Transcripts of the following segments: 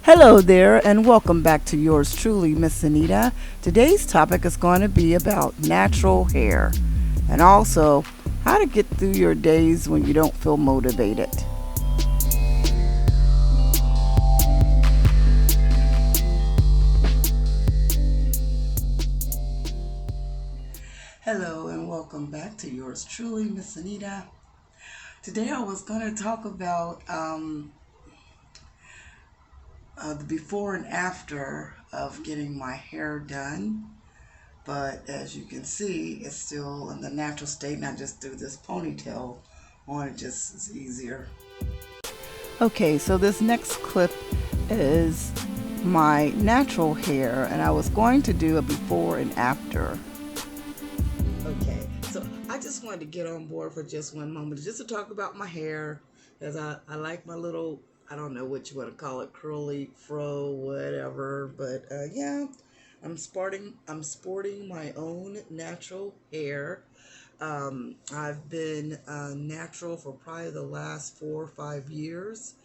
Hello there, and welcome back to yours truly, Miss Anita. Today's topic is going to be about natural hair and also how to get through your days when you don't feel motivated. Hello, and welcome back to yours truly, Miss Anita. Today I was going to talk about the before and after of getting my hair done. But as you can see, it's still in the natural state, and I just threw this ponytail on it just as easier. Okay, so this next clip is my natural hair, and I was going to do a before and after. Okay, so I just wanted to get on board for just one moment, just to talk about my hair, because I like my little, I don't know what you want to call it, curly fro, whatever, but yeah, I'm sporting my own natural hair. I've been natural for probably the last 4 or 5 years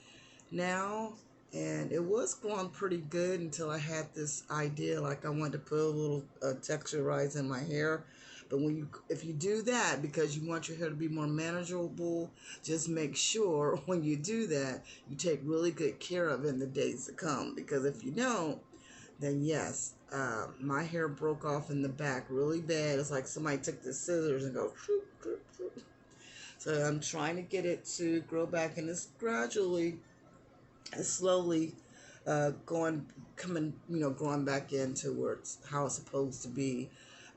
now, and it was going pretty good until I had this idea, like I wanted to put a little texture rise in my hair. But if you do that because you want your hair to be more manageable, just make sure when you do that, you take really good care of it in the days to come. Because if you don't, then yes, my hair broke off in the back really bad. It's like somebody took the scissors and go. Shoop, shoop, shoop. So I'm trying to get it to grow back, and it's gradually, it's slowly growing back into where it's how it's supposed to be.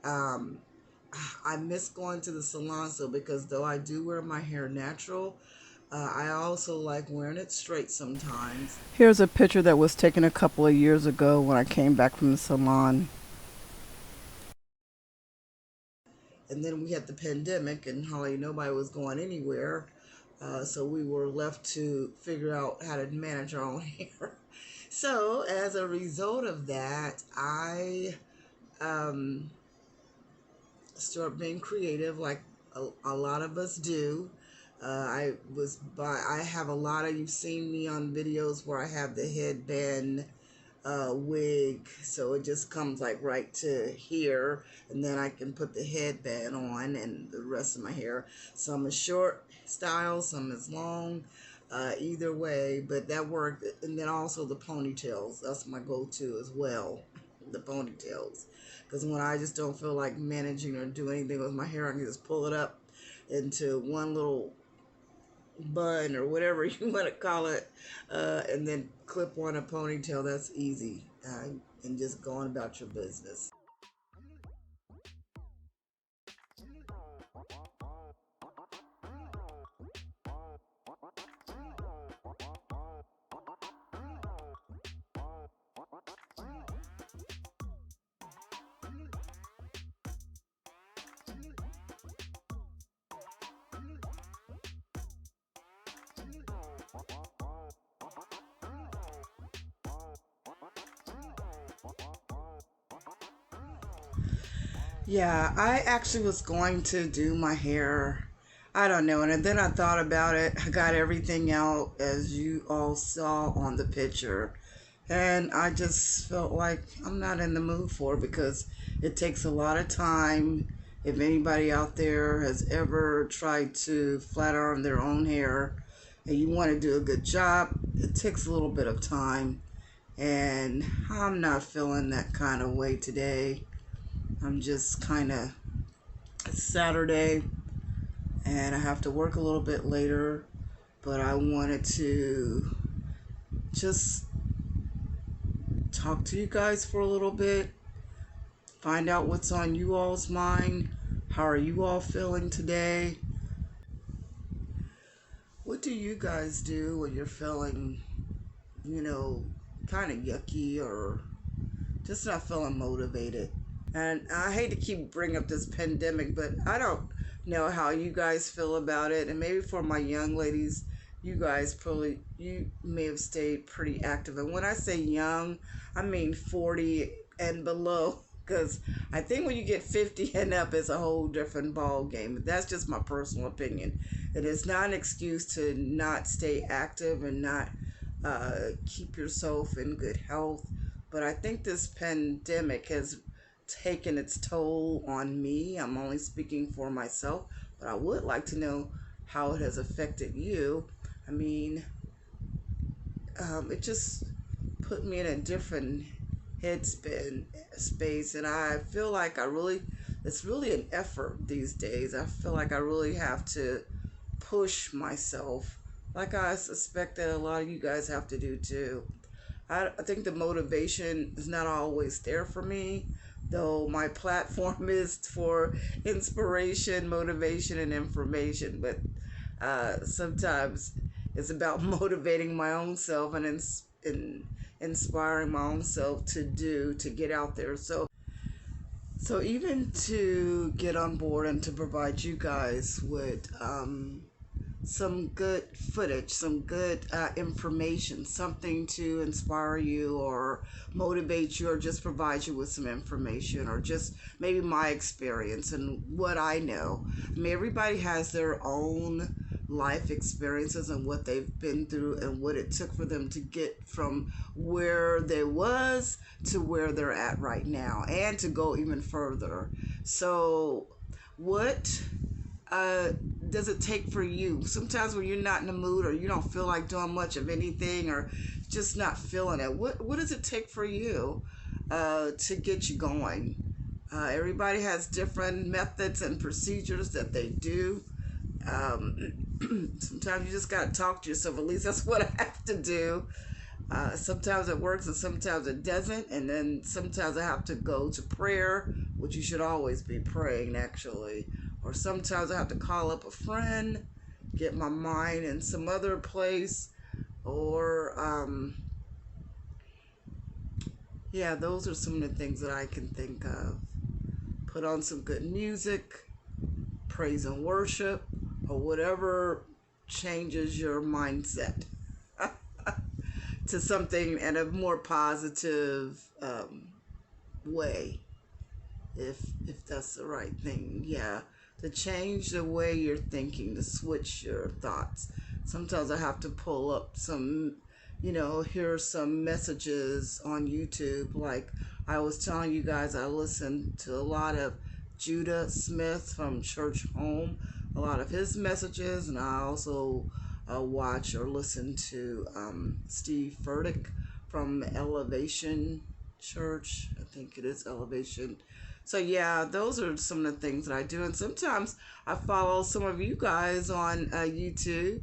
Um, I miss going to the salon, so because though I do wear my hair natural, I also like wearing it straight sometimes. Here's a picture that was taken a couple of years ago when I came back from the salon. And then we had the pandemic, and hardly nobody was going anywhere. So we were left to figure out how to manage our own hair. So as a result of that, I um, start being creative like a lot of us do. I have a lot of, you've seen me on videos where I have the headband wig, so it just comes like right to here, and then I can put the headband on and the rest of my hair. Some is short style, some is long, either way, but that worked. And then also the ponytails, that's my go-to as well, the ponytails, because when I just don't feel like managing or do anything with my hair, I can just pull it up into one little bun or whatever you want to call it, and then clip on a ponytail. That's easy, and just go on about your business. Yeah, I actually was going to do my hair. I don't know. And then I thought about it. I got everything out as you all saw on the picture. And I just felt like I'm not in the mood for it because it takes a lot of time. If anybody out there has ever tried to flat iron their own hair and you want to do a good job, it takes a little bit of time. And I'm not feeling that kind of way today. I'm just kind of, it's Saturday and I have to work a little bit later, but I wanted to just talk to you guys for a little bit, find out what's on you all's mind. How are you all feeling today? What do you guys do when you're feeling, you know, kind of yucky or just not feeling motivated? And I hate to keep bringing up this pandemic, but I don't know how you guys feel about it. And maybe for my young ladies, you guys probably, you may have stayed pretty active. And when I say young, I mean 40 and below. Because I think when you get 50 and up, it's a whole different ball game. That's just my personal opinion. It is not an excuse to not stay active and not keep yourself in good health. But I think this pandemic has taken its toll on me. I'm only speaking for myself, but I would like to know how it has affected you. I mean, it just put me in a different headspin space, and I feel like it's really an effort these days. I feel like I really have to push myself, like I suspect that a lot of you guys have to do too. I think the motivation is not always there for me, though my platform is for inspiration, motivation, and information. But sometimes it's about motivating my own self and inspiring my own self to get out there. So even to get on board and to provide you guys with some good footage, some good information, something to inspire you or motivate you or just provide you with some information or just maybe my experience and what I know. I mean, everybody has their own life experiences and what they've been through and what it took for them to get from where they was to where they're at right now and to go even further. So what uh, does it take for you? Sometimes when you're not in the mood or you don't feel like doing much of anything or just not feeling it, what does it take for you to get you going? Everybody has different methods and procedures that they do. Sometimes you just got to talk to yourself. At least that's what I have to do. Sometimes it works and sometimes it doesn't. And then sometimes I have to go to prayer, which you should always be praying actually. Or sometimes I have to call up a friend, get my mind in some other place. Or, yeah, those are some of the things that I can think of. Put on some good music, praise and worship, or whatever changes your mindset to something in a more positive way, if that's the right thing. Yeah, to change the way you're thinking, to switch your thoughts. Sometimes I have to pull up some, hear some messages on YouTube. Like I was telling you guys, I listen to a lot of Judah Smith from Church Home, a lot of his messages, and I also watch or listen to Steve Furtick from Elevation Church. I think it is Elevation. So yeah, those are some of the things that I do, and sometimes I follow some of you guys on YouTube.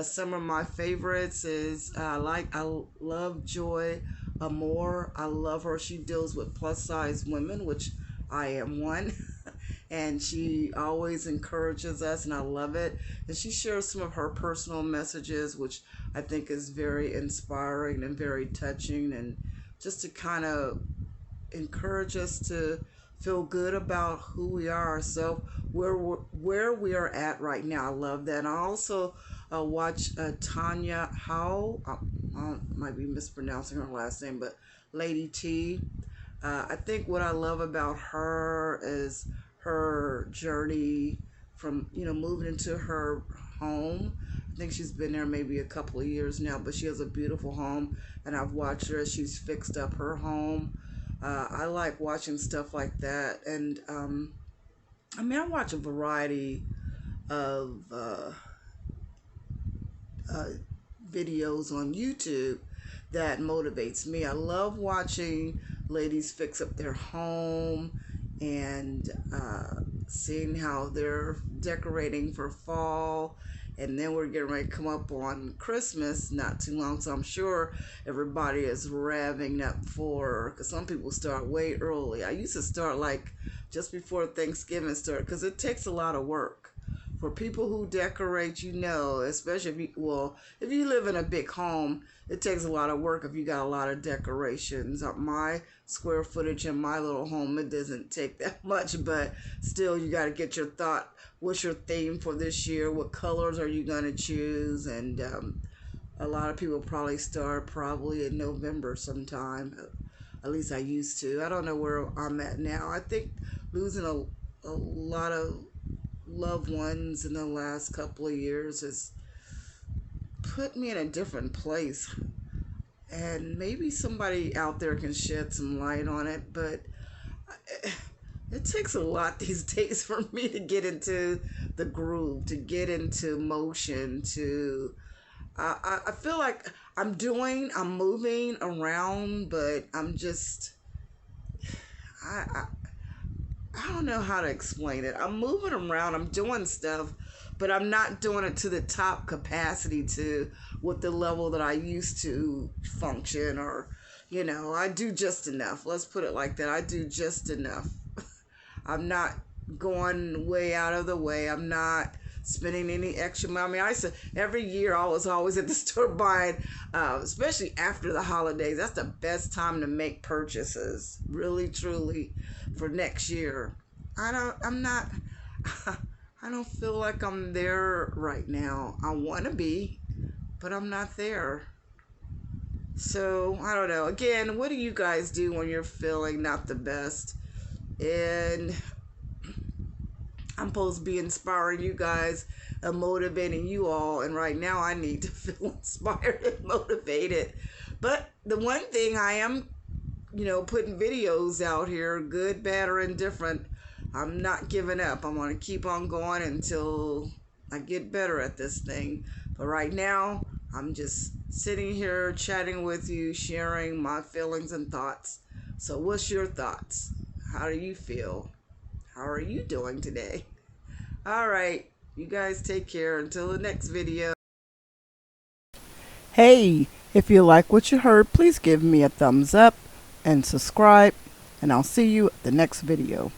Some of my favorites is I love Joy Amore. I love her. She deals with plus size women, which I am one. And she always encourages us, and I love it. And she shares some of her personal messages, which I think is very inspiring and very touching, and just to kind of encourage us to feel good about who we are ourselves, where we are at right now. I love that. And I also watch Tanya Howe. I might be mispronouncing her last name, but Lady T. I think what I love about her is her journey from moving into her home. I think she's been there maybe a couple of years now, but she has a beautiful home, and I've watched her as she's fixed up her home. I like watching stuff like that, and I mean, I watch a variety of uh, videos on YouTube that motivates me. I love watching ladies fix up their home and seeing how they're decorating for fall. And then we're getting ready to come up on Christmas not too long, so I'm sure everybody is revving up for, because some people start way early. I used to start like just before Thanksgiving start, because it takes a lot of work for people who decorate, especially if you live in a big home, it takes a lot of work if you got a lot of decorations. My square footage in my little home, it doesn't take that much, but still you got to get your thought, what's your theme for this year? What colors are you going to choose? And a lot of people probably start probably in November sometime. At least I used to. I don't know where I'm at now. I think losing a lot of loved ones in the last couple of years has put me in a different place. And maybe somebody out there can shed some light on it, but it takes a lot these days for me to get into the groove, to get into motion, to I feel like I'm moving around, but I, I I don't know how to explain it. I'm moving around, I'm doing stuff, but I'm not doing it to the top capacity to with the level that I used to function, or I do just enough. Let's put it like that. I do just enough. I'm not going way out of the way. I'm not spending any extra money. I mean, every year I was always at the store buying, especially after the holidays. That's the best time to make purchases, really, truly, for next year. I'm not, I don't feel like I'm there right now. I want to be, but I'm not there. So, I don't know. Again, what do you guys do when you're feeling not the best? And I'm supposed to be inspiring you guys and motivating you all. And right now, I need to feel inspired and motivated. But the one thing I am, putting videos out here, good, bad, or indifferent, I'm not giving up. I'm going to keep on going until I get better at this thing. But right now, I'm just sitting here chatting with you, sharing my feelings and thoughts. So, what's your thoughts? How do you feel? How are you doing today? All right. You guys take care until the next video. Hey, if you like what you heard, please give me a thumbs up and subscribe, and I'll see you at the next video.